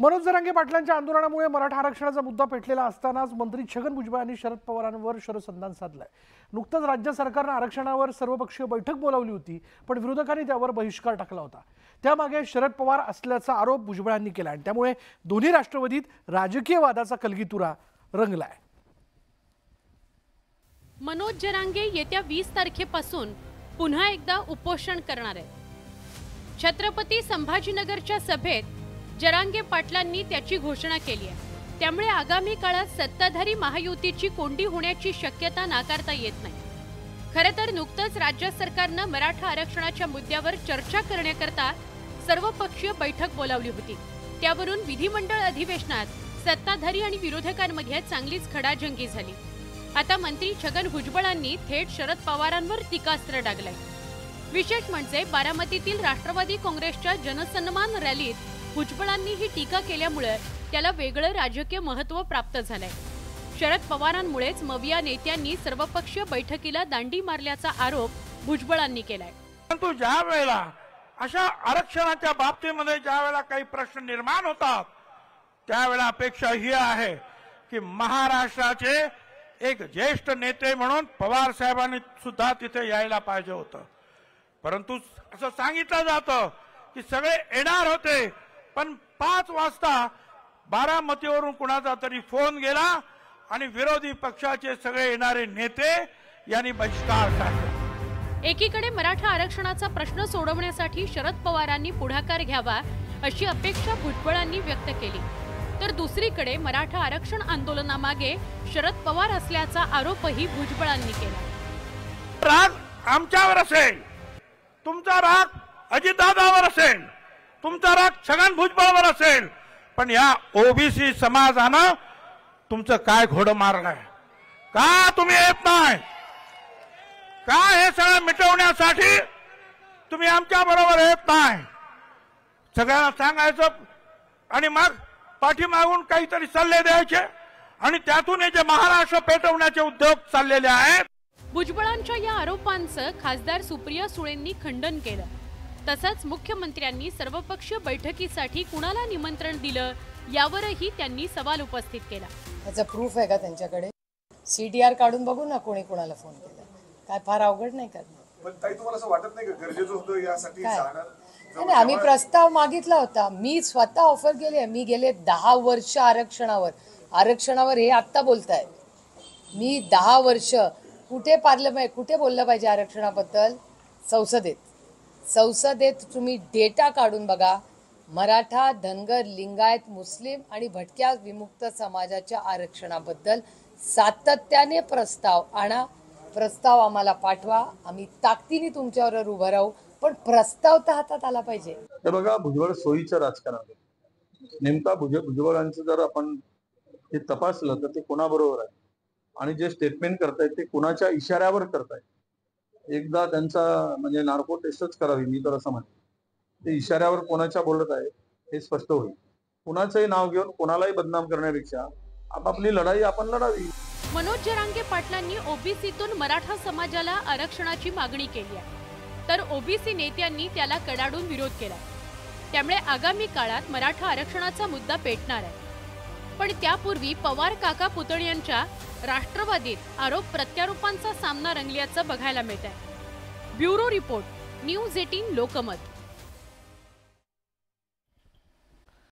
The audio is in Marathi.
मनोज जरांगे पाटलांच्या आंदोलनामुळे मराठा आरक्षणाचा मुद्दा पेटलेला असतानाच मंत्री छगन भुजबळ यांनी शरद पवारांवर शरसंधान साधलंय। नुकतंच राज्य सरकारने आरक्षणावर सर्वपक्षीय बैठक बोलावली होती, पण विरोधकांनी त्यावर बहिष्कार टाकला होता। त्यामागे शरद पवार असल्याचा आरोप भुजबळांनी केला आणि त्यामुळे दोन्ही राष्ट्रवादीत राजकीय वादाचा कलगीतुरा रंगलाय। मनोज जरांगे येत्या 20 तारखेपासून पुन्हा एकदा उपोषण करणार आहेत। छत्रपती संभाजीनगरच्या सभेत जरांगे पाटलांनी त्याची घोषणा केली आहे। त्यामुळे आगामी काळात सत्ताधारी महायुतीची कोंडी होण्याची शक्यता नाकारता येत नाही। खरं तर नुकतंच राज्य सरकारने मराठा आरक्षणाच्या मुद्द्यावर चर्चा करण्याकरता सर्वपक्षीय बैठक बोलावली होती। त्यावरून विधिमंडळ अधिवेशनात सत्ताधारी आणि विरोधकांमध्ये चांगलीच खडाजंगी झाली। आता मंत्री छगन भुजबळांनी थेट शरद पवारांवर टीकास्त्र डागलंय। विशेष म्हणजे बारामतीतील राष्ट्रवादी काँग्रेसच्या जनसन्मान रॅलीत भुजबळांनी ही टीका केल्यामुळे त्याला वेगळं राजकीय महत्त्व प्राप्त झालंय। शरद पवारांमुळेच मविया नेत्यांनी सर्वपक्षीय बैठकीला दांडी मारल्याचा आरोप भुजबळांनी केलाय। परंतु ज्या वेळेला अशा आरक्षणाच्या बाबतीमध्ये ज्या वेळेला काही प्रश्न निर्माण होतात, त्यावेळेला अपेक्षा ही आहे की महाराष्ट्राचे एक ज्येष्ठ नेते म्हणून पवार साहेबांनी सुद्धा तिथे यायला पाहिजे होतं। परंतु असं सांगितलं जातं की सगळे येणार होते, पण 5 वाजता बारामतीवरून कुणाचा तरी फोन गेला आणि विरोधी पक्षाचे सगळे येणारे नेते यांनी बहिष्कार टाकला। एकीकडे मराठा आरक्षणाचा प्रश्न सोडवण्यासाठी शरद पवारांनी पुढाकार घ्यावा अशी अपेक्षा भुजबळांनी व्यक्त केली, तर दुसरीकडे मराठा आरक्षण आंदोलनामागे शरद पवार असल्याचा आरोपही भुजबळांनी केला। राग आमच्यावर असेल, तुमचा राग अजितदादावर असेल, तुमचा राग छगन भुजबळावर असेल, पण या ओबीसी समाजानं तुमचं काय घोडं मारलंय? का तुम्ही येत नाही? का हे सगळं मिटवण्यासाठी तुम्ही आमच्या बरोबर येत नाही? सगळ्यांना सांगायचं आणि मग पाठीमागून काहीतरी सल्ले द्यायचे आणि त्यातून हे जे महाराष्ट्र पेटवण्याचे उद्योग चाललेले आहेत। भुजबळांच्या या आरोपांचं खासदार सुप्रिया सुळेंनी खंडन केलं। तसंच मुख्यमंत्र्यांनी सर्वपक्षीय बैठकीसाठी कुणाला निमंत्रण दिलं यावरही त्यांनी सवाल उपस्थित केला। त्याचा प्रूफ आहे का त्यांच्याकडे? सीडीआर काढून बघू ना कोणी कुणाला फोन केला। काय फार अवघड नाही करणार। पण ताई तुम्हाला असं वाटत नाही का गरजेचं होतं यासाठी जाणार? नाही, आम्ही प्रस्ताव मागितला होता। मी स्वतः ऑफर केली। मी गेले 10 वर्ष आरक्षणावर हे आता बोलताय। मी 10 वर्ष कुठे पार्लमेंट कुठे बोललं पाहिजे आरक्षणाबद्दल? संसदेत तुम्ही डेटा काढून बघा। मराठा, धनगर, लिंगायत, मुस्लिम आणि भटक्या विमुक्त समाजाच्या आरक्षणाबद्दल सातत्याने प्रस्ताव आणा, प्रस्ताव आम्हाला पाठवा। आम्ही ताकदीने तुमच्यावर उभं राहू, पण प्रस्ताव तर हातात आला पाहिजे। हे बघा, भुजबळ सोयीचं राजकारण आहे। नेमका भुजबळांचं जर आपण हे तपासलं तर ते कोणाबरोबर आहे आणि जे स्टेटमेंट करतायत ते कोणाच्या इशाऱ्यावर करतायत? एकदा त्यांचा म्हणजे नार्को टेस्टच करावी, मी तर असं म्हणतो। ते इशाऱ्यावर कोणाच्या बोलत आहे हे स्पष्ट होईल। कुणाचंही नाव घेऊन कोणालाही बदनाम करण्यापेक्षा आपापली लढाई आपण लढावी। मनोज जरांगे पाटलांनी ओबीसीतून मराठा समाजाला आरक्षणाची मागणी केली आहे, तर ओबीसी नेत्यांनी त्याला कडाडून विरोध केला। त्यामुळे आगामी काळात मराठा आरक्षणाचा मुद्दा पेटणार आहे। पण त्यापूर्वी पवार काका पुतळ्यांच्या राष्ट्रवादीत आरोप प्रत्यारोपांचा सामना रंगल्याचं बघायला मिळत आहे। Bureau report, news 18 Lokmat.